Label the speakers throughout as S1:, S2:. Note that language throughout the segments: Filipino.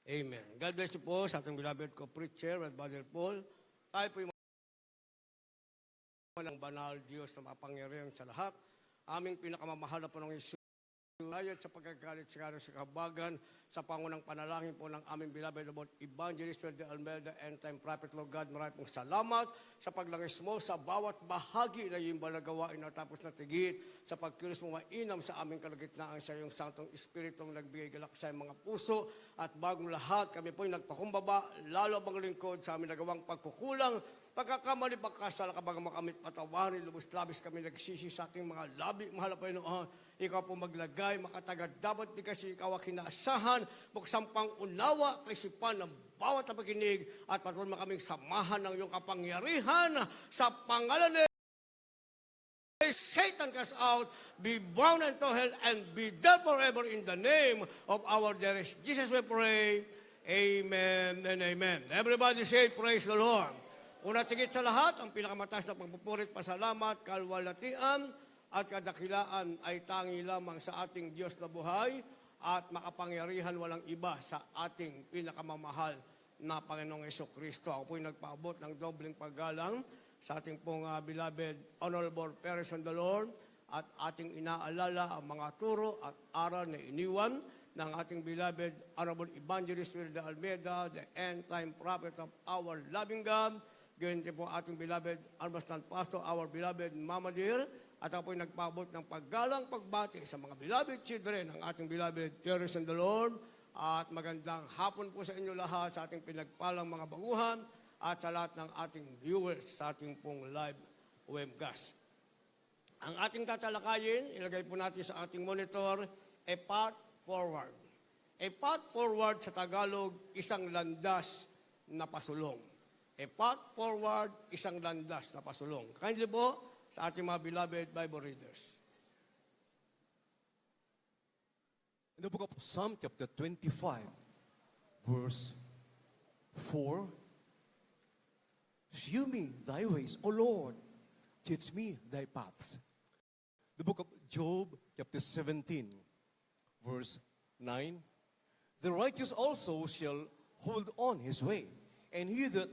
S1: Amen. God bless you po sa ating beloved co-preacher, Brother Paul. Tayo po yung ng banal Diyos na mapangyarihan sa lahat. Aming pinakamamahal na punong Isus. Ayat sa pagkagalit sa kabagan, sa pangunang panalangin po ng aming beloved about Evangelist de Almeida, End Time Prophet, Lord God, maraming pong salamat sa paglangis mo sa bawat bahagi na yung balagawain na tapos na tigit, sa pagkilos mo mainam sa aming kalagitnaan sa iyong Santong Espiritong nagbigay galak sa mga puso, at bagong lahat, kami po yung nagpakumbaba, lalo bang lingkod sa aming nagawang pagkukulang, pagkakamali, pagkasala, kabagang makamit patawarin, lubos-labis kami nagsisi sa aking mga labi, mahal po yun, ikaw po maglagay, makatagad dapat di kasi ikaw ang kinaasahan, buksang pang-unawa, kaisipan ng bawat na pakinig, at patuloy mo kaming samahan ng iyong kapangyarihan sa pangalan ni Satan cast out, be bound into hell, and be dead forever in the name of our dearest Jesus we pray. Amen and amen. Everybody say, praise the Lord. Una tigit sa lahat, ang pinakamataas na pagpupurit, pasalamat, kalwalatian, at kadakilaan ay tangi lamang sa ating Diyos na buhay at makapangyarihan walang iba sa ating pinakamamahal na Panginoong Jesucristo. Ako po'y nagpaabot ng dobleng paggalang sa ating pong beloved Honorable Parents in the Lord, at ating inaalala ang mga turo at aral na iniwan ng ating beloved Honorable Evangelist de Almeida, the End Time Prophet of our loving God. Ganyan din po ating beloved Armastan Pastor, our beloved Mama Dear. At ako po'y nagpaabot ng paggalang pagbati sa mga beloved children ng ating beloved Parents in the Lord. At magandang hapon po sa inyo lahat, sa ating pinagpalang mga baguhan, at sa lahat ng ating viewers sa ating pong live webcast. Ang ating tatalakayin, ilagay po natin sa ating monitor, a path forward. A path forward sa Tagalog, isang landas na pasulong. A path forward, isang landas na pasulong. Kindly po, sa ating mga beloved Bible readers.
S2: In the book of Psalm chapter 25, verse 4, Shew me thy ways, O Lord, teach me thy paths. The book of Job chapter 17, verse 9, the righteous also shall hold on his way, and he that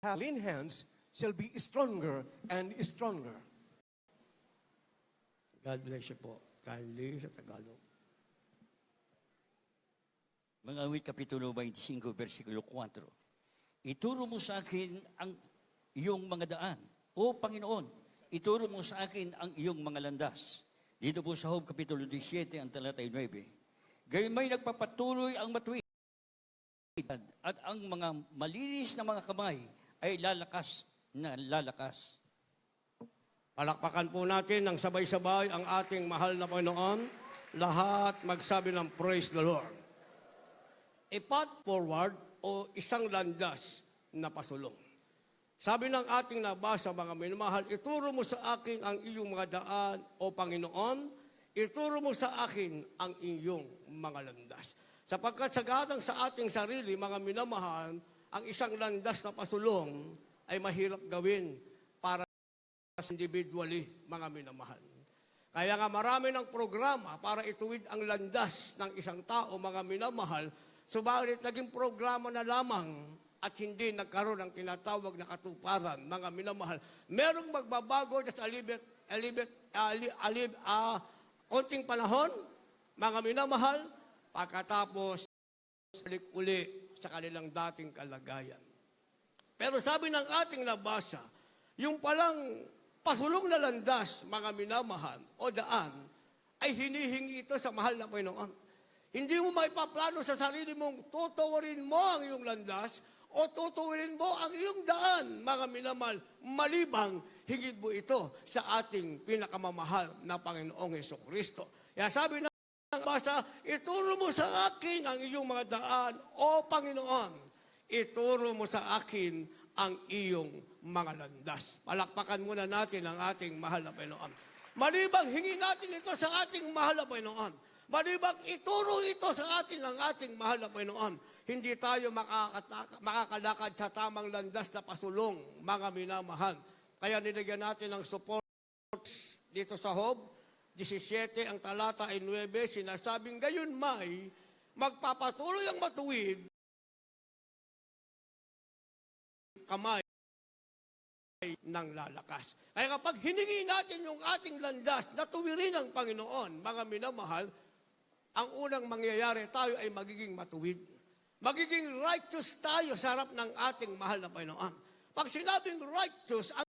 S2: hath clean hands shall be stronger and stronger.
S1: God bless you po. Kindly sa Tagalog.
S3: Mga awit Kapitulo 25, versikulo 4. Ituro mo sa akin ang iyong mga daan, O Panginoon. Ituro mo sa akin ang iyong mga landas. Dito po sa Job Kapitulo 17, ang talatay 9. Gayon may nagpapatuloy ang matuwid, at ang mga malinis na mga kamay ay lalakas na lalakas.
S1: Palakpakan po natin ng sabay-sabay ang ating mahal na Panginoon. Lahat magsabi ng praise the Lord. A path forward o isang landas na pasulong. Sabi ng ating nabasa, mga minamahal, ituro mo sa akin ang iyong mga daan, O Panginoon. Ituro mo sa akin ang iyong mga landas. Sapagkat sagatang sa ating sarili, mga minamahal, ang isang landas na pasulong ay mahirap gawin para individually, mga minamahal. Kaya nga marami ng programa para ituwid ang landas ng isang tao, mga minamahal, subalit naging programa na lamang at hindi nagkaroon ng tinatawag na katuparan, mga minamahal. Merong magbabago just konting panahon, mga minamahal, pagkatapos balik uli sa kanilang dating kalagayan. Pero sabi ng ating nabasa, yung palang pasulong na landas, mga minamahal, o daan, ay hinihingi ito sa mahal na Panginoon. Hindi mo maipaplano sa sarili mong tutuwarin mo ang iyong landas o tutuwarin mo ang iyong daan, mga minamahal, malibang higit mo ito sa ating pinakamamahal na Panginoong Jesucristo. Kaya sabi ng basa, ituro mo sa akin ang iyong mga daan, O Panginoon. Ituro mo sa akin ang iyong mga landas. Palakpakan muna natin ang ating mahal na Panginoon. Malibang hingi natin ito sa ating mahal na Panginoon. Malibang ituro ito sa atin ang ating mahal na Panginoon. Hindi tayo makakalakad sa tamang landas na pasulong, mga minamahal. Kaya nilagyan natin ng support dito sa Job 17, ang talata ay 9, sinasabing gayon may magpapatuloy ang matuwid, kamay ng lalakas. Kaya kapag hiningi natin yung ating landas na tuwirin ng Panginoon, mga minamahal, ang unang mangyayari, tayo ay magiging matuwid. Magiging righteous tayo sa harap ng ating mahal na Panginoon. Pag sinabing righteous, ang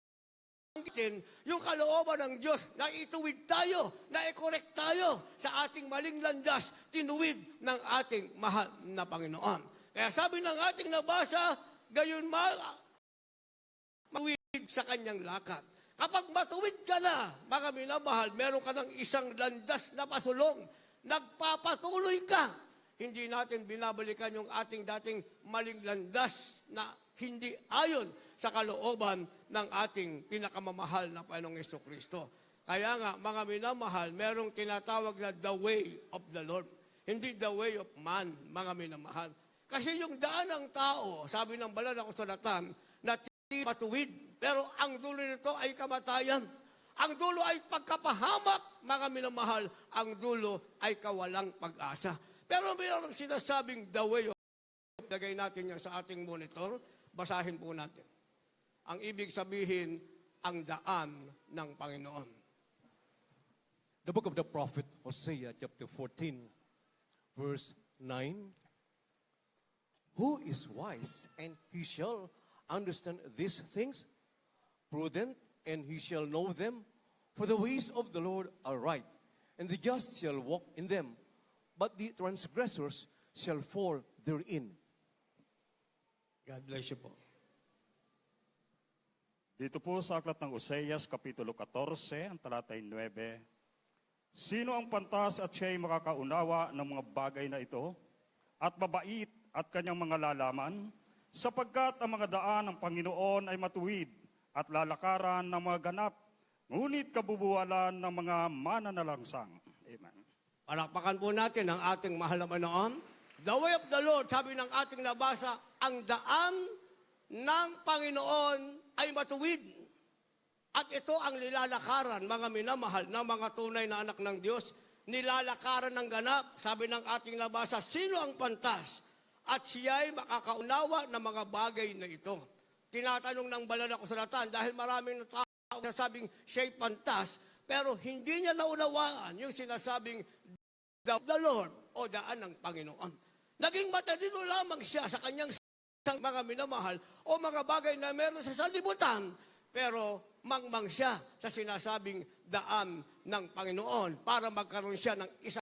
S1: yung kalooban ng Diyos na ituwid tayo, na i-correct tayo sa ating maling landas, tinuwid ng ating mahal na Panginoon. Kaya sabi ng ating nabasa, gayon matuwid sa kanyang lakad. Kapag matuwid ka na, mga minamahal, meron ka ng isang landas na pasulong, nagpapatuloy ka. Hindi natin binabalikan yung ating dating maling landas na hindi ayon sa kalooban ng ating pinakamamahal na Panginoong Jesucristo. Kaya nga, mga minamahal, merong tinatawag na the way of the Lord. Hindi the way of man, mga minamahal. Kasi yung daan ng tao, sabi ng banal na kasulatan, na matuwid, pero ang dulo nito ay kamatayan. Ang dulo ay pagkapahamak, mga minamahal. Ang dulo ay kawalang pag-asa. Pero mayroong sinasabing the way of lagay natin yan sa ating monitor, basahin po natin. Ang ibig sabihin, ang daan ng Panginoon.
S2: The book of the prophet Hosea, chapter 14, verse 9. Who is wise, and he shall understand these things? Prudent, and he shall know them. For the ways of the Lord are right, and the just shall walk in them, but the transgressors shall fall therein.
S1: God bless you po.
S4: Dito po sa aklat ng Oseas, Kapitulo 14, ang talatay 9. Sino ang pantas at siya'y makakaunawa ng mga bagay na ito? At mabait at kanyang mga lalaman? Sapagkat ang mga daan ng Panginoon ay matuwid at lalakaran ng mga ganap, ngunit kabubuwalan ng mga mananalangsang. Amen.
S1: Palakpakan po natin ang ating mahal na Panginoon. The way of the Lord, sabi ng ating nabasa, ang daan ng Panginoon ay matuwid. At ito ang nilalakaran, mga minamahal, na mga tunay na anak ng Diyos, nilalakaran ng ganap. Sabi ng ating nabasa, sino ang pantas? At siya'y makakaunawa ng mga bagay na ito. Tinatanong ng banal na kasulatan, dahil maraming tao sinasabing siya'y pantas, pero hindi niya naunawaan yung sinasabing the Lord o daan ng Panginoon. Naging matalino lamang siya sa kanyang mga minamahal o mga bagay na meron sa sanlibutan, pero mangmang siya sa sinasabing daan ng Panginoon para magkaroon siya ng isang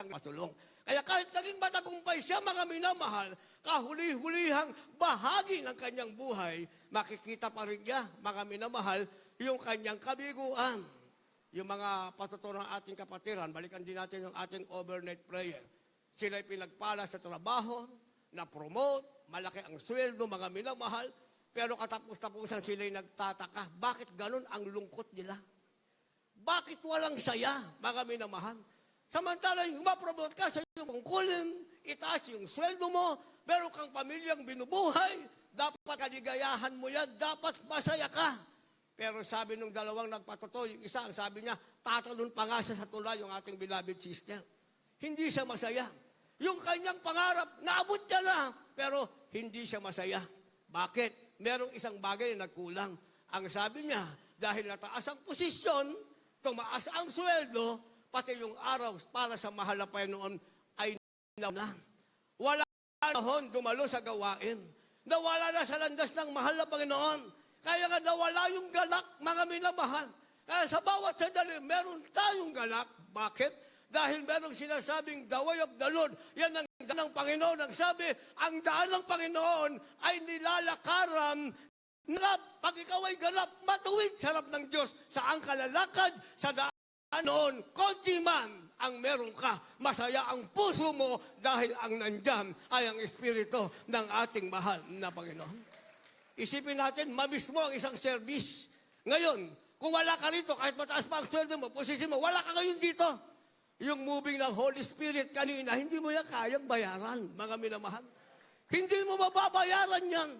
S1: masulong. Kaya kahit naging matagumpay siya, mga minamahal, kahuli-hulihang bahagi ng kanyang buhay, makikita pa rin niya, mga minamahal, yung kanyang kabiguan. Yung mga patutunan ng ating kapatiran, balikan din natin yung ating overnight prayer. Sila'y pinagpala sa trabaho, na-promote, malaki ang sweldo, mga minamahal, pero katapos-tapusan sila'y nagtataka, bakit ganun ang lungkot nila? Bakit walang saya, mga minamahal? Samantala, yung ma-promote ka sa iyong tungkulin, itaas yung sweldo mo, meron kang pamilyang binubuhay, dapat kaligayahan mo yan, dapat masaya ka. Pero sabi nung dalawang nagpatuto, yung isa, ang sabi niya, tatalon pa nga siya sa tulay yung ating beloved sister. Hindi siya masaya. Yung kanyang pangarap, naabot niya na, pero hindi siya masaya. Bakit? Merong isang bagay na nagkulang. Ang sabi niya, dahil nataas ang posisyon, tumaas ang sweldo, pati yung araw para sa mahal na Panginoon ay na. Wala na dumalo sa gawain. Nawala na sa landas ng mahal na Panginoon. Kaya nga nawala yung galak, mga minamahal. Kaya sa bawat sandali, meron tayong galak. Bakit? Dahil merong sinasabing the way of the Lord. Yan ang daan ng Panginoon. Ang sabi, ang daan ng Panginoon ay nilalakaran na pag ikaw ay ganap, matuwid sa harap ng Diyos. Saan ka lalakad? Sa daan noon, konti man ang meron ka. Masaya ang puso mo dahil ang nandyan ay ang Espiritu ng ating mahal na Panginoon. Isipin natin, mamiss mo ang isang service. Ngayon, kung wala ka rito, kahit mataas pa ang sweldo mo, posisyon mo, wala ka ngayon dito. Yung moving ng Holy Spirit kanina, hindi mo yan kayang bayaran, mga minamahal. Hindi mo mababayaran yan.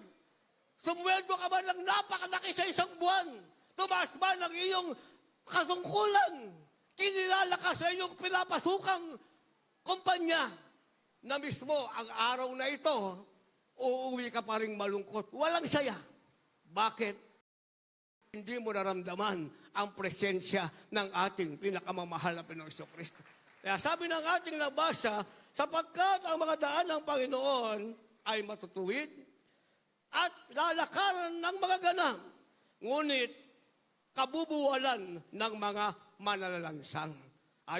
S1: Sumweldo ka man ng napakalaki sa isang buwan. Tumaas man ang iyong kasungkulan. Kinilala ka sa iyong pinapasukang kumpanya. na mismo ang araw na ito, uuwi ka pa rin malungkot. Walang saya. Bakit? Hindi mo naramdaman ang presensya ng ating pinakamamahal na Pinoong Kristo. Kaya sabi ng ating nabasa, sapagkat ang mga daan ng Panginoon ay matutuwid at lalakaran ng mga ganang, ngunit kabubuwalan ng mga mananalansang.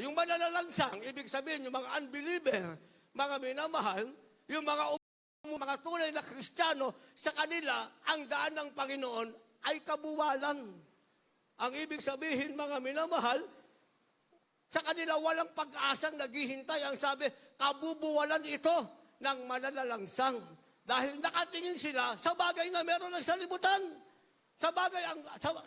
S1: Yung mananalansang, ibig sabihin yung mga unbeliever, mga minamahal, yung mga tunay na Kristiyano, sa kanila, ang daan ng Panginoon ay kabuwalan. Ang ibig sabihin, mga minamahal, sa kanila walang pag-asang naghihintay. Ang sabi, kabubuwalan ito ng mananalansang. Dahil nakatingin sila sa bagay na meron ng salibutan.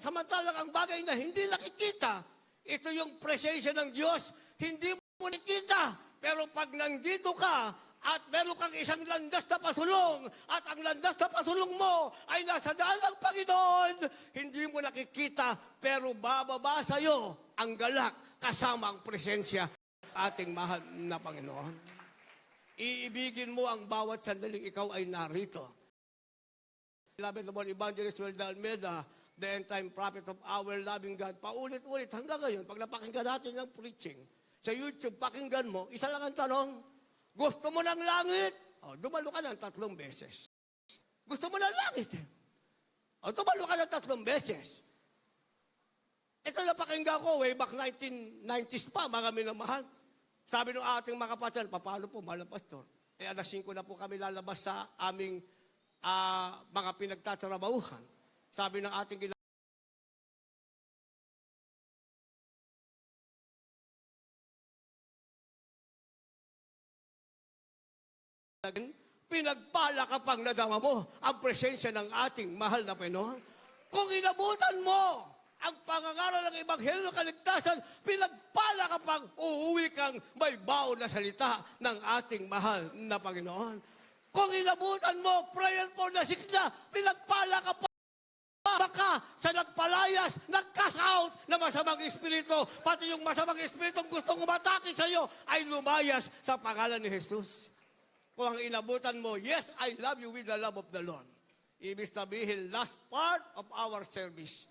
S1: Samantalang ang bagay na hindi nakikita, ito yung presensya ng Diyos, hindi mo nakikita. Pero pag nandito ka, at meron kang isang landas na pasulong, at ang landas na pasulong mo ay nasa daan ng Panginoon, hindi mo nakikita, pero bababa sa'yo ang galak kasama ang presensya ating mahal na Panginoon. Iibigin mo ang bawat sandaling ikaw ay narito. Beloved Lord Evangelist Welda Almeida, the end time prophet of our loving God, paulit-ulit hanggang ngayon, pag napakinggan natin ng preaching, sa YouTube, pakinggan mo, isa lang ang tanong, gusto mo ng langit? Dumalo ka ng 3 beses. Gusto mo ng langit? Dumalo ka ng 3 beses. Ito napakinggan ko, way back 1990s pa, mga minamahal. Sabi ng ating mga kapatid, paano po, mahal na pastor? Alas 5 na po kami lalabas sa aming mga pinagtatrabahuhan. Sabi ng ating pinagpala kapag nadama mo ang presensya ng ating mahal na Panginoon. Kung inabutan mo ang pangangaral ng Ebanghelyo Kaligtasan, pinagpala kapag uuwi kang may baon na salita ng ating mahal na Panginoon. Kung inabutan mo, prayer for the sick na, pinagpala kapag baka sa nagpalayas, nag-cast out na masamang espiritu, pati yung masamang espiritu gustong umatake sa iyo, ay lumayas sa pangalan ni Jesus. Kung ang inabutan mo, yes, I love you with the love of the Lord. Ibig sabihin, last part of our service.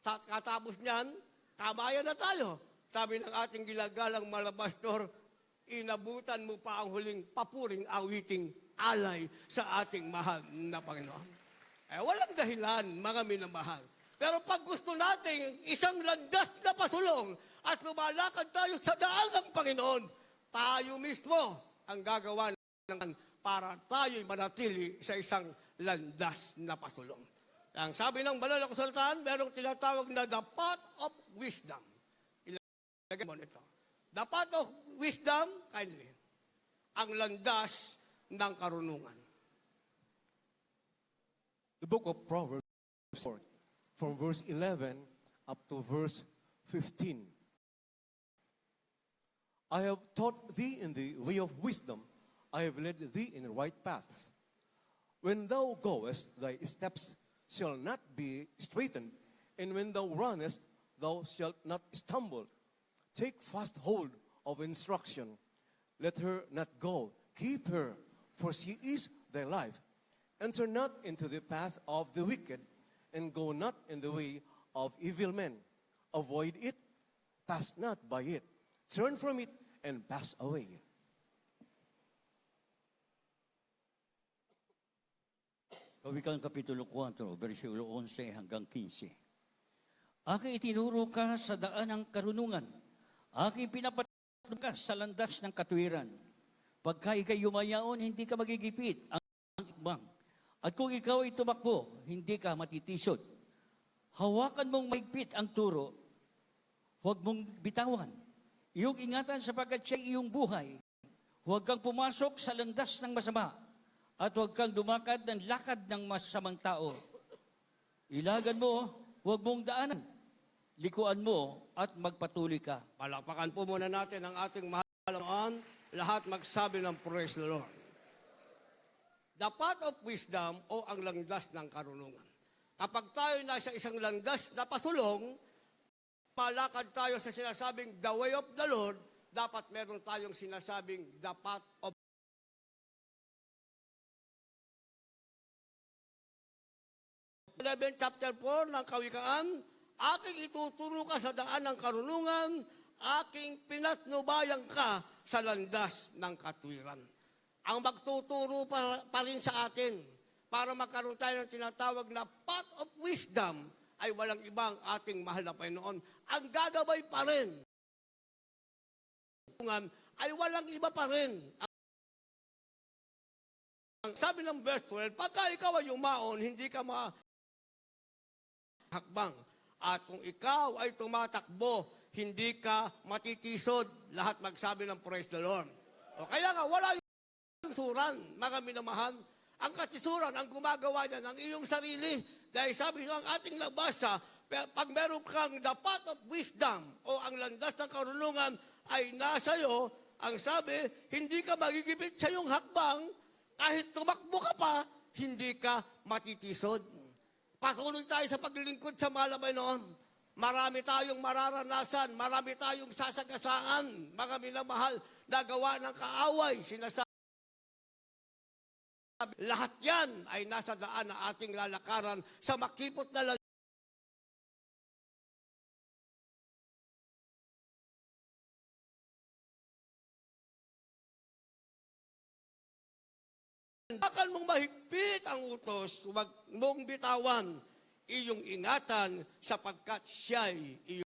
S1: Sa katapos niyan, kamayan na tayo. Sabi ng ating ginagalang malabastor, inabutan mo pa ang huling papuring awiting alay sa ating mahal na Panginoon. Walang dahilan, mga minamahal. Pero pag gusto nating isang landas na pasulong at lumalakad tayo sa daan ng Panginoon, tayo mismo ang gagawa para tayo'y manatili sa isang landas na pasulong. Ang sabi ng banal na kasulatan, merong tinatawag na the path of wisdom. Ilagay mo nito. The path of wisdom, kindly, ang landas ng karunungan.
S2: The book of Proverbs, from verse 11 up to verse 15. I have taught thee in the way of wisdom, I have led thee in the right paths. When thou goest, thy steps shall not be straitened, and when thou runnest, thou shalt not stumble. Take fast hold of instruction. Let her not go. Keep her, for she is thy life. Enter not into the path of the wicked, and go not in the way of evil men. Avoid it, pass not by it. Turn from it, and pass away.
S3: Kawikaan Kapitulo 4, versikulo 11 hanggang 15. Aking itinuro ka sa daan ng karunungan. Aking pinapatulog ka sa landas ng katuwiran. Pagka ikay yumayaon, hindi ka magigipit ang ikbang. At kung ikaw ay tumakbo, hindi ka matitisod. Hawakan mong maigpit ang turo. Huwag mong bitawan. Iyong ingatan sapagkat siya iyong buhay. Huwag kang pumasok sa landas ng masama. At huwag kang dumakad ng lakad ng masamang tao. Ilagan mo, huwag mong daanan. Likuan mo at magpatuloy ka.
S1: Palakpakan po muna natin ang ating mahal na Panginoon. Lahat magsabi ng praise the Lord. The path of wisdom o ang landas ng karunungan. Kapag tayo nasa isang landas na pasulong, palakad tayo sa sinasabing the way of the Lord, dapat meron tayong sinasabing the path of 11 chapter 4 ng Kawikaan, aking ituturo ka sa daan ng karunungan, aking pinatnubayan ka sa landas ng katwiran. Ang magtuturo pa rin sa atin para magkaroon tayo ng tinatawag na path of wisdom ay walang ibang ating mahal na Panginoon. Ang gagabay pa rin ay walang iba pa rin. Ang sabi ng verse 12, pagka ikaw ay yumaon, hindi ka hakbang. At kung ikaw ay tumatakbo, hindi ka matitisod. Lahat magsabi ng praise the Lord. O kaya nga, wala yung suran, mga minamahal. Ang katisuran, ang gumagawa niya ng iyong sarili. Dahil sabi ng ating nabasa, pag meron kang the path of wisdom o ang landas ng karunungan ay nasa iyo, ang sabi, hindi ka magigipit sa iyong hakbang, kahit tumakbo ka pa, hindi ka matitisod. Patuloy tayo sa paglilingkod sa mahal na Panginoon. Marami tayong mararanasan, marami tayong sasagasaan, mga minamahal, na gawa ng kaaway, sinasabi. Lahat yan ay nasa daan na ating lalakaran sa makipot na bakal mong mahigpit ang utos, huwag mong bitawan, iyong ingatan sapagkat siya'y iyong.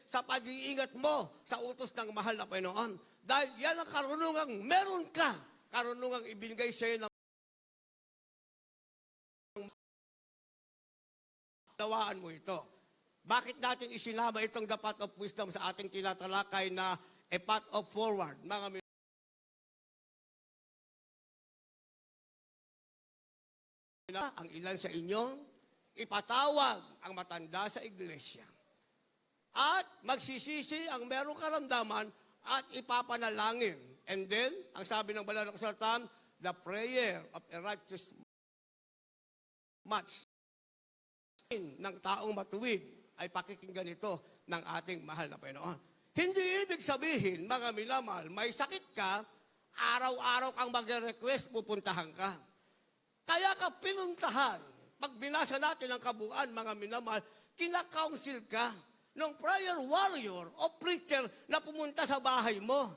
S1: Sa pag-iingat mo sa utos ng mahal na Panginoon. Dahil yan ang karunungang meron ka. Karunungang ibinigay sa'yo ng nawaan mo ito. Bakit natin isinama itong the path of wisdom sa ating tinatalakay na a path of forward, mga ang ilan sa inyong ipatawag ang matanda sa iglesia. At magsisisi ang merong karamdaman at ipapanalangin. And then, ang sabi ng banal na kasulatan, the prayer of a righteous much ng taong matuwid ay pakikinggan ito ng ating mahal na Panginoon. Hindi ibig sabihin, mga minamahal, may sakit ka, araw-araw kang mag-request, pupuntahan ka. Kaya ka pinuntahan. Pag binasa natin ang kabuuan, mga minamahal, kinakounsel ka ng prayer warrior o preacher na pumunta sa bahay mo.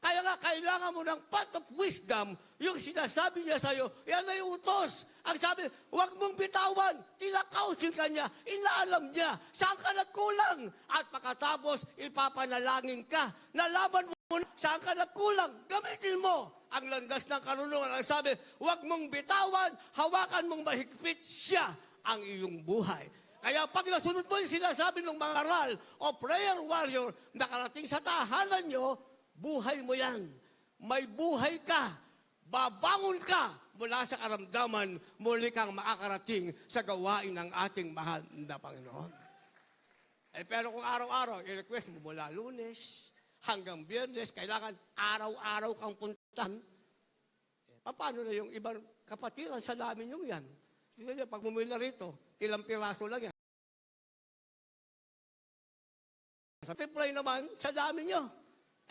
S1: Kaya nga, kailangan mo ng path of wisdom, yung sinasabi niya sa'yo, yan ay utos. Ang sabi, huwag mong bitawan, kinakounsel ka niya, inaalam niya, saan ka nagkulang? At pagkatapos, ipapanalangin ka. Nalaman mo saan ka nagkulang, gamitin mo ang landas ng karunungan. Ang sabi, huwag mong bitawan, hawakan mong mahigpit, siya ang iyong buhay. Kaya pag nasunod mo yung sinasabi ng mga aral o prayer warrior, nakarating sa tahanan nyo, buhay mo yan. May buhay ka. Babangon ka mula sa karamdaman, muli kang makakarating sa gawain ng ating mahal na Panginoon. Pero kung araw-araw, i-request mo mula Lunes hanggang Biyernes, kailangan araw-araw kang puntahan. Paano na yung ibang kapatiran sa namin yung yan? Sige, pag bumili na rito, ilang piraso lang yan. Sa templay naman, sa dami nyo.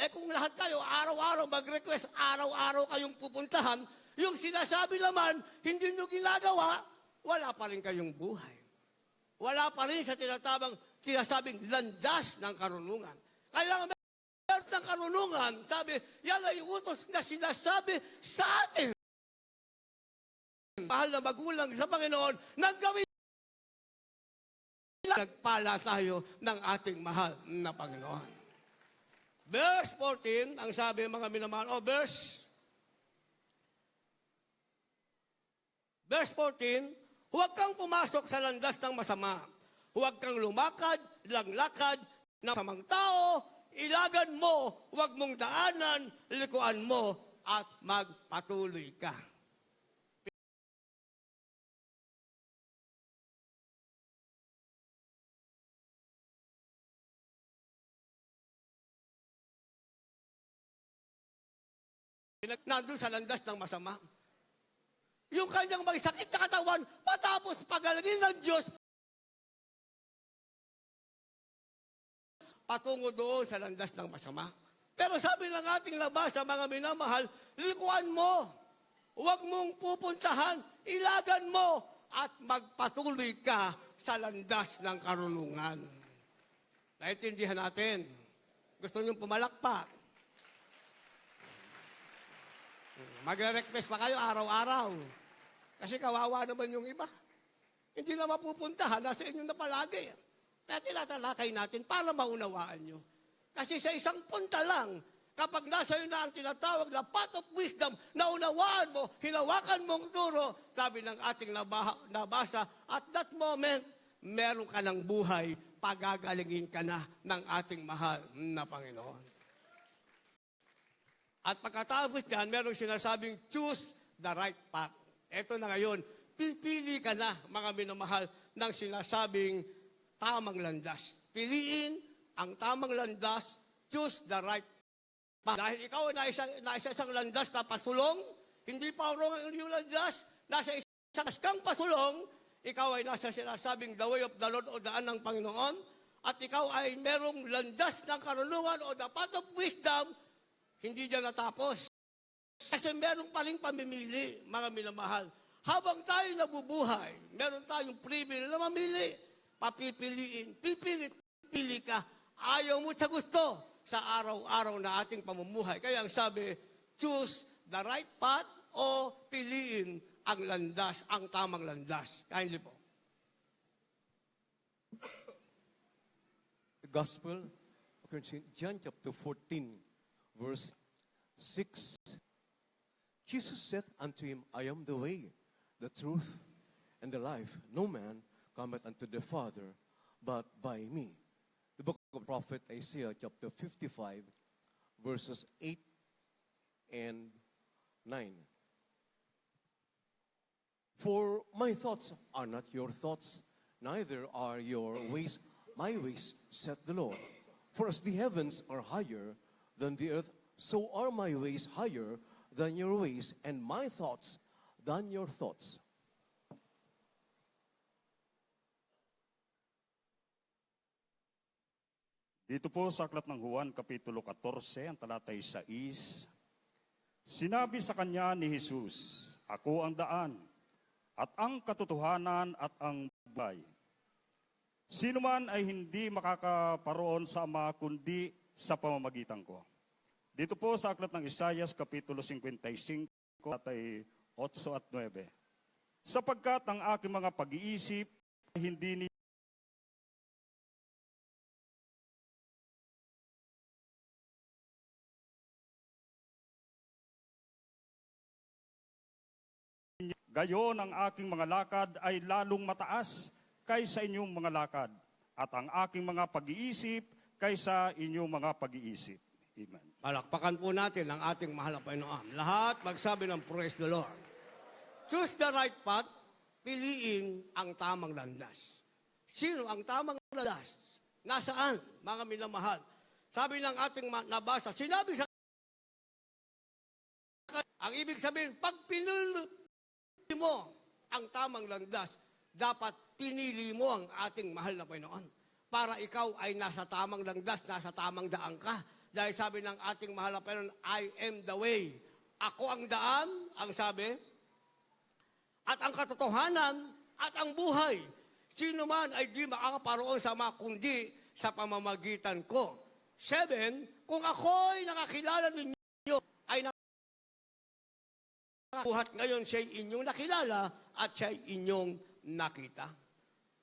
S1: Kung lahat kayo, araw-araw mag-request, araw-araw kayong pupuntahan, yung sinasabi naman, hindi nyo ginagawa, wala pa rin kayong buhay. Wala pa rin sa sinasabing landas ng karunungan. Kaya meron ng karunungan, sabi, yan ay utos na sinasabi sa atin. Mahal na magulang sa Panginoon, nang gawin nagpala tayo ng ating mahal na Panginoon. Verse 14, ang sabi mga minamahal, verse 14, huwag kang pumasok sa landas ng masama. Huwag kang lumakad, langlakad ng samang tao, ilagan mo, huwag mong daanan, likuan mo, at magpatuloy ka. Nandun sa landas ng masama. Yung kanyang may sakit na katawan, patapos pagalagin ng Diyos, patungo doon sa landas ng masama. Pero sabi ng ating labas sa mga minamahal, likuan mo. huwag mong pupuntahan, ilagan mo, at magpatuloy ka sa landas ng karunungan. Naintindihan natin. Gusto niyong pumalakpak? Magre-request pa kayo araw-araw. Kasi kawawa naman yung iba. Hindi na mapupuntahan, nasa inyo na palagi. Kaya tinatalakay natin para maunawaan nyo. Kasi sa isang punta lang, kapag nasa iyo na ang tinatawag na path of wisdom, naunawaan mo, hinawakan mong duro, sabi ng ating nabasa, at that moment, meron ka ng buhay, pagagalingin ka na ng ating mahal na Panginoon. At pagkatapos niyan, meron sinasabing, choose the right path. Ito na ngayon, pipili ka na, mga minamahal, ng sinasabing tamang landas. Piliin ang tamang landas, choose the right path. Dahil ikaw ay nasa isang landas na pasulong, hindi pa wrong ang iyong landas, nasa isang kang pasulong, ikaw ay nasa sinasabing the way of the Lord o daan ng Panginoon, at ikaw ay merong landas ng karunungan o the path of wisdom, hindi dyan natapos. Kasi meron paling pamimili, mga minamahal. Habang tayo nabubuhay, meron tayong privilege na mamili. Papipiliin, pili ka. Ayaw mo sa gusto sa araw-araw na ating pamumuhay. Kaya ang sabi, choose the right path o piliin ang landas, ang tamang landas. Kindly po.
S2: The Gospel according to John chapter 14, verse 6. Jesus said unto him, I am the way, the truth, and the life. No man cometh unto the Father, but by me. The book of prophet Isaiah chapter 55, verses 8 and 9. For my thoughts are not your thoughts, neither are your ways my ways, saith the Lord. For as the heavens are higher than the earth, so are my ways higher than your ways, and my thoughts than your thoughts.
S4: Dito po sa Aklat ng Juan, Kapitulo 14, ang talatay 6, sinabi sa kanya ni Jesus, Ako ang daan, at ang katotohanan at ang buhay. Sino man ay hindi makakaparoon sa Ama kundi sa pamamagitan ko. Dito po sa Aklat ng Isaias, Kapitulo 55, talatay 8 at 9. Sapagkat ang aking mga pag-iisip ay hindi ni gayon ang aking mga lakad ay lalong mataas kaysa inyong mga lakad, at ang aking mga pag-iisip kaysa inyong mga pag-iisip. Amen.
S1: Palakpakan po natin ang ating mahal na Panginoon. Lahat magsabi ng praise the Lord. Choose the right path, piliin ang tamang landas. Sino ang tamang landas? Nasaan, mga minamahal? Sabi ng ating nabasa, sinabi sa ang ibig sabihin, pag pinili mo ang tamang landas, dapat pinili mo ang ating mahal na Panginoon para ikaw ay nasa tamang landas, nasa tamang daan ka. Dahil sabi ng ating mahal na Panginoon, I am the way. Ako ang daan, ang sabi, at ang katotohanan, at ang buhay. Sino man ay di makakaparoon sa Ama kundi sa pamamagitan ko. 7, kung ako'y nakakilala ninyo, ay buhat ngayon siya'y inyong nakilala at siya'y inyong nakita.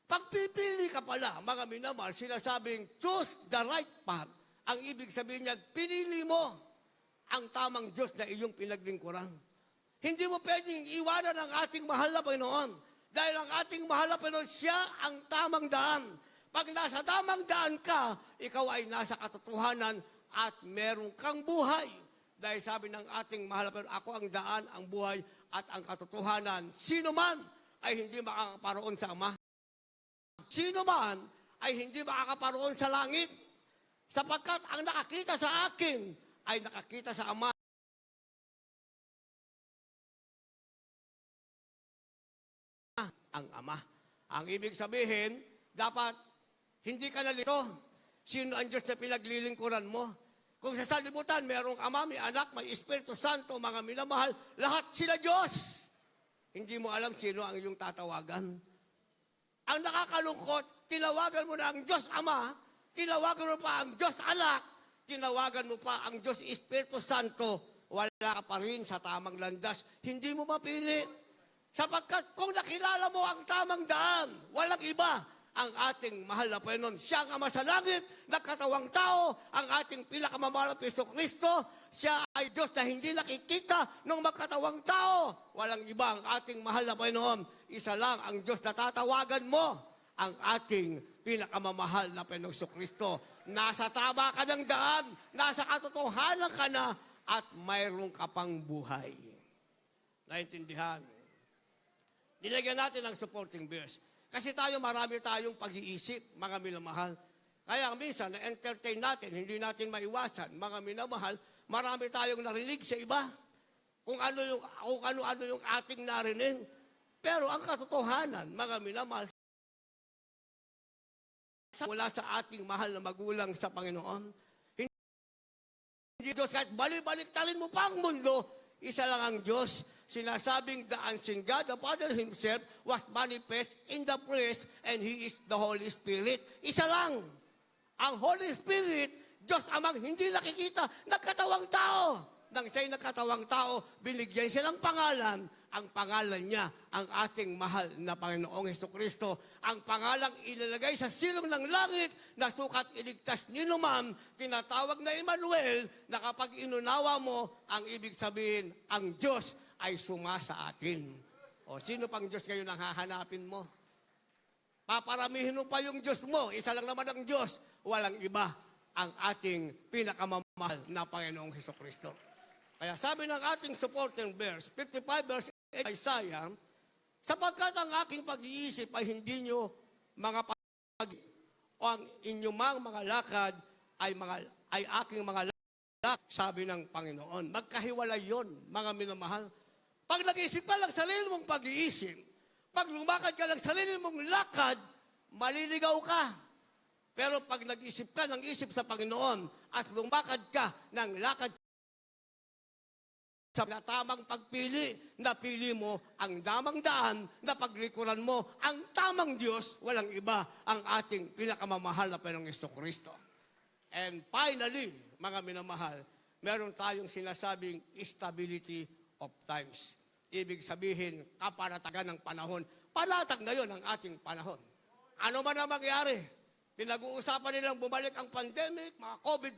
S1: Pagpipili ka pala, mga minamahal, sinasabing choose the right path. Ang ibig sabihin niya, pinili mo ang tamang Diyos na iyong pinaglingkuran. Hindi mo pwedeng iwanan ang ating mahal na Panginoon. Dahil ang ating mahal na Panginoon, siya ang tamang daan. Pag nasa tamang daan ka, ikaw ay nasa katotohanan at meron kang buhay. Dahil sabi ng ating mahal na Panginoon, ako ang daan, ang buhay at ang katotohanan. Sino man ay hindi makakaparoon sa Ama. Sino man ay hindi makakaparoon sa langit. Sapagkat ang nakakita sa akin ay nakakita sa Ama. Ang Ama. Ang ibig sabihin, dapat hindi ka nalito. Sino ang Diyos na pinaglilingkuran mo? Kung sa sanlibutan, merong Ama, may Anak, may Espiritu Santo, mga minamahal, lahat sila Diyos. Hindi mo alam sino ang iyong tatawagan. Ang nakakalungkot, tinawagan mo na ang Diyos Ama, tinawagan mo pa ang Diyos Anak, tinawagan mo pa ang Diyos Espiritu Santo, wala ka pa rin sa tamang landas. Hindi mo mapili. Sapagkat kung nakilala mo ang tamang daan, walang iba, ang ating mahal na Panginoon. Siya ang Ama sa langit, nagkatawang tao, ang ating pinakamamahal na Jesucristo. Siya ay Diyos na hindi nakikita ng magkatawang tao. Walang iba ang ating mahal na Panginoon. Isa lang ang Diyos na tatawagan mo, ang ating pinakamamahal na Panginoong Jesucristo. Nasa tama ka ng daan, nasa katotohanan ka na, at mayroong ka pang buhay. Naintindihan? Nilagyan natin ang supporting verse. Kasi marami tayong pag-iisip, mga minamahal. Kaya minsan, na-entertain natin, hindi natin maiwasan, mga minamahal, marami tayong narinig sa iba. Kung ano-ano yung ating narinig. Pero ang katotohanan, mga minamahal, mula sa ating mahal na magulang sa Panginoon, hindi Diyos, kahit balik-baliktarin mo pa ang mundo, isa lang ang Diyos. Sinasabing the unseen God, the Father Himself, was manifest in the flesh, and He is the Holy Spirit. Isa lang. Ang Holy Spirit, Diyos amang hindi nakikita, nagkatawang tao. Nang siya'y nagkatawang tao, binigyan siya ng pangalan. Ang pangalan niya, ang ating mahal na Panginoong Jesucristo. Ang pangalang ilalagay sa silong ng langit, na sukat iligtas ni Numan, tinatawag na Emmanuel, na kapag inunawa mo, ang ibig sabihin, ang Diyos ay sumasa atin. O sino pang Diyos ngayon ang hahanapin mo? Paparamihin mo pa yung Diyos mo. Isa lang naman ang Diyos. Walang iba ang ating pinakamamahal na Panginoong Jesucristo. Kaya sabi ng ating supporting verse, 55 verse 8 Isaiah, sapagkat ang aking pag-iisip ay hindi nyo mga o ang inyong mga lakad ay aking mga lakad, sabi ng Panginoon. Magkahiwalay yon, mga minamahal. Pag nag-iisip ka lang sarili mong pag-iisip, pag lumakad ka lang sarili mong lakad, maliligaw ka. Pero pag nag-isip ka ng isip sa Panginoon at lumakad ka ng lakad sa tamang pagpili, napili mo ang tamang daan, na paglikuran mo ang tamang Diyos, walang iba ang ating pinakamamahal na Panginoong Jesucristo. And finally, mga minamahal, meron tayong sinasabing stability of times. Ibig sabihin, kapanatagan ng panahon. Panatag ngayon ang ating panahon. Ano man ang mangyari? Pinag-uusapan nilang bumalik ang pandemic, mga COVID,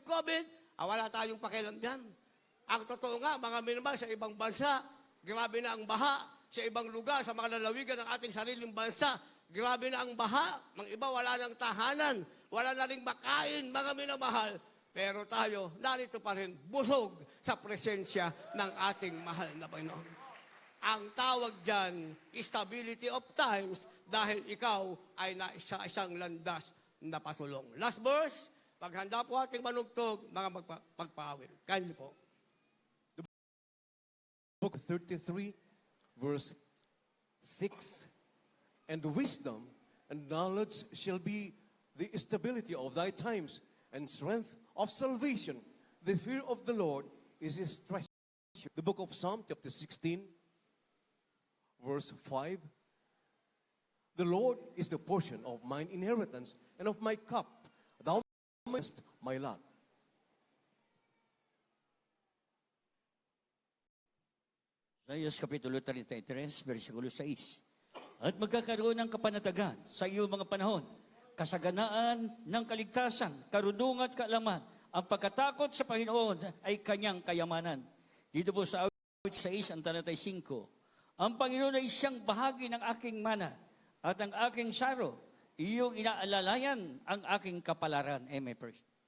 S1: wala tayong pakialam dyan. Ang totoo nga, mga minamahal, sa ibang bansa, grabe na ang baha. Sa ibang lugar, sa mga lalawigan ng ating sariling bansa, grabe na ang baha. Mga iba, wala nang tahanan, wala na ring makain, mga minamahal. Pero tayo, narito pa rin, busog sa presensya ng ating mahal na Panginoon. Ang tawag dyan, stability of times, dahil ikaw ay nasa isang landas na pasulong. Last verse, paghanda po ating manugtog, mga magpaawil. Kain po.
S2: Book 33, verse 6, and wisdom and knowledge shall be the stability of thy times, and strength of salvation. The fear of the Lord is his treasure. The book of Psalm, chapter 16, verse 5, the Lord is the portion of mine inheritance and of my cup. Thou mayest my lot.
S3: Isaiah Kapitulo 33, versikulo 6. At magkakaroon ng kapanatagan sa iyong mga panahon, kasaganaan ng kaligtasan, karunungan at kaalaman. Ang pagkatakot sa Panginoon ay kanyang kayamanan. Dito po sa awit 6, ang talatay 5. Ang Panginoon ay siyang bahagi ng aking mana at ang aking saro. Iyong inaalalayan ang aking kapalaran. Amen.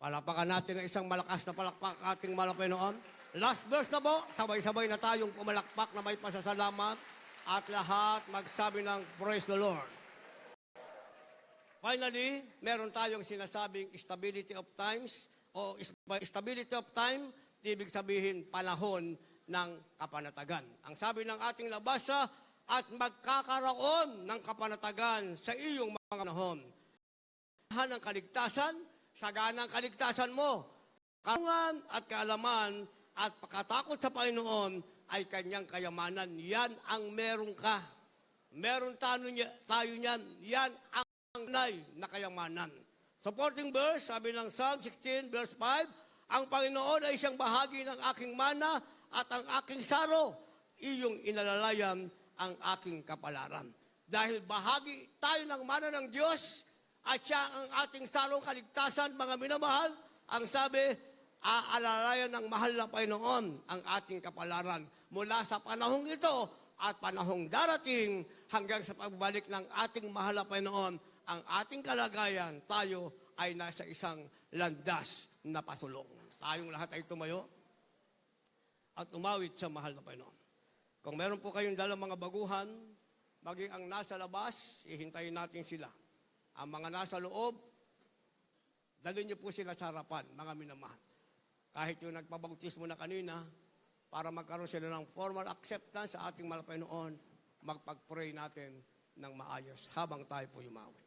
S1: Palapakan natin ng isang malakas na palakpak ating mahal na Panginoon. Last verse na po, sabay-sabay na tayong pumalakpak na may pasasalamat at lahat magsabi ng praise the Lord. Finally, meron tayong sinasabing stability of times o stability of time, ibig sabihin panahon ng kapanatagan. Ang sabi ng ating nabasa, at magkakaroon ng kapanatagan sa iyong mga panahon. Ng kaligtasan, sagana ang kaligtasan mo. karangan at kaalaman at pagkatakot sa Panginoon ay kanyang kayamanan. Yan ang meron ka. Meron tayo niyan. Yan ang tunay na kayamanan. Supporting verse, sabi ng Psalm 16, verse 5, ang Panginoon ay siyang bahagi ng aking mana at ang aking saro, iyong inalalayan ang aking kapalaran. Dahil bahagi tayo ng mana ng Diyos at siya ang ating sarong kaligtasan, mga minamahal, ang sabi, aalalayan ng mahal na Panginoon ang ating kapalaran mula sa panahong ito at panahong darating hanggang sa pagbalik ng ating mahal na Panginoon, ang ating kalagayan, tayo ay nasa isang landas na pasulong. Tayong lahat ay tumayo at umawit sa mahal na Panginoon. Kung meron po kayong dalang mga baguhan, maging ang nasa labas, ihintayin natin sila. Ang mga nasa loob, dalhin niyo po sila sa harapan, mga minamahal. Kahit yung nagpabautismo na kanina, para magkaroon sila ng formal acceptance sa ating mahal na Panginoon, magpag-pray natin ng maayos habang tayo po yumawi.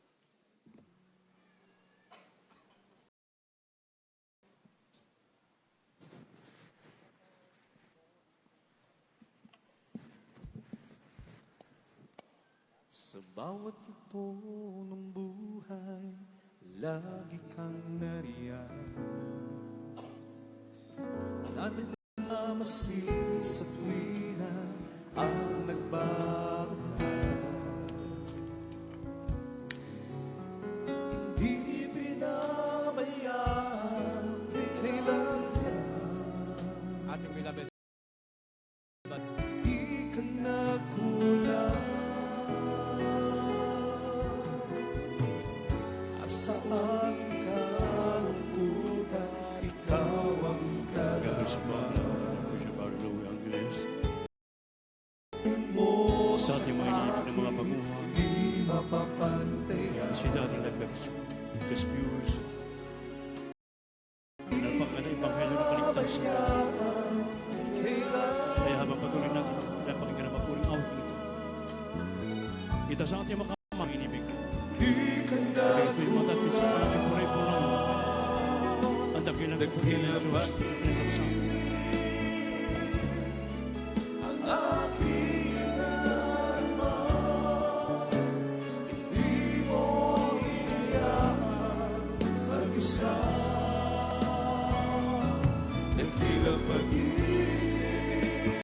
S2: Sa bawat ito ng buhay, lagi kang nariyan. Nagmamasid sa tuwina ang nagbabantay. Hindi pinabayaan kailangan.
S1: Ating beloved,
S2: Di ka nagkulang. At sa aking kalungkutan, ikaw ang
S4: Sa ating mga iniipon ng mga baguhan,
S2: di mapapantayan.
S4: si dating nagkas-viewers, nagpakala ng Ebanghelyo ng kaligtasan. Kaya habang patuloy natin, napakinggan ang mapuring awiting ito. Ito sa ating makamang inibig. Kaya ko'y matapit sa malaking puray po ng ang dakilang pagpagin ng Diyos.
S2: Ang aking nalaman, hindi mo hinayaan mag-isa. Nagkilang pag-ibig,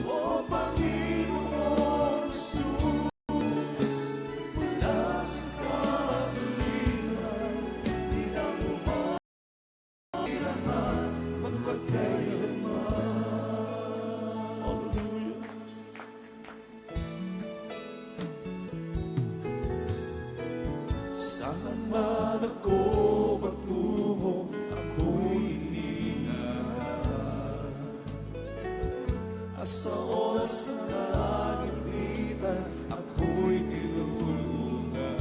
S2: O Panginoon Jesus, mula sa kaguliran, di na umahirahan magpagkailanman. Saan man ako patungo, ako'y iniingat. At sa oras na nagimitan, ako'y tinulungan.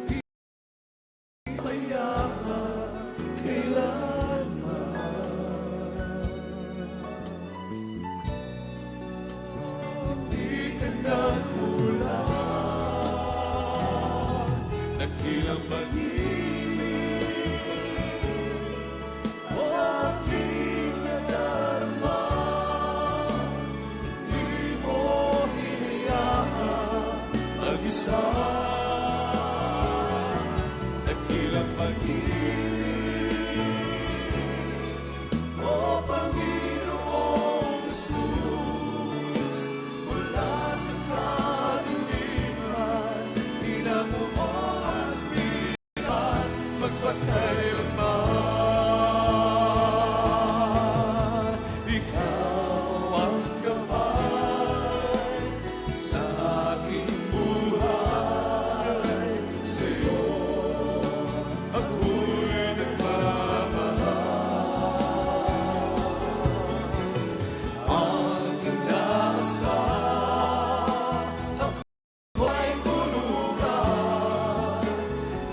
S2: Di mayaman kailanman. Di ka nagkulang, nakilang pag-ibig, o aking nadarama. Di mo hinayaan mag-isa. Nakilang pag-ibig, O Panginoong Jesus, mula sa kadiliman, inamuan bigat magpakailanman. Ikaw ang gabay sa aking buhay. Sa'yo ako'y nagmamahal. Ang inasal, ako'y tulungan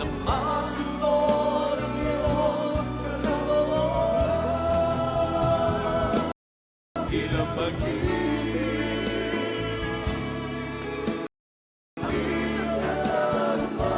S2: na masunod ang iyong kalooban. Ilang pag-ibig, ilang nadarama.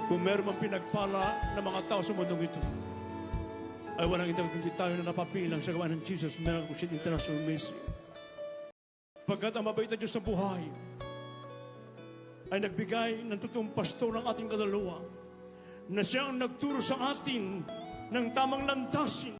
S5: Kung meron mang pinagpala ng mga tao sa mundong ito, ay walang ito kundi tayo na napapilang sa gawa ng Jesus Miracle Crusade International Ministry. Pagkat ang mabait na Diyos ng buhay ay nagbigay ng totoong pastor ng ating kaluluwa na siya ang nagturo sa atin ng tamang lantasin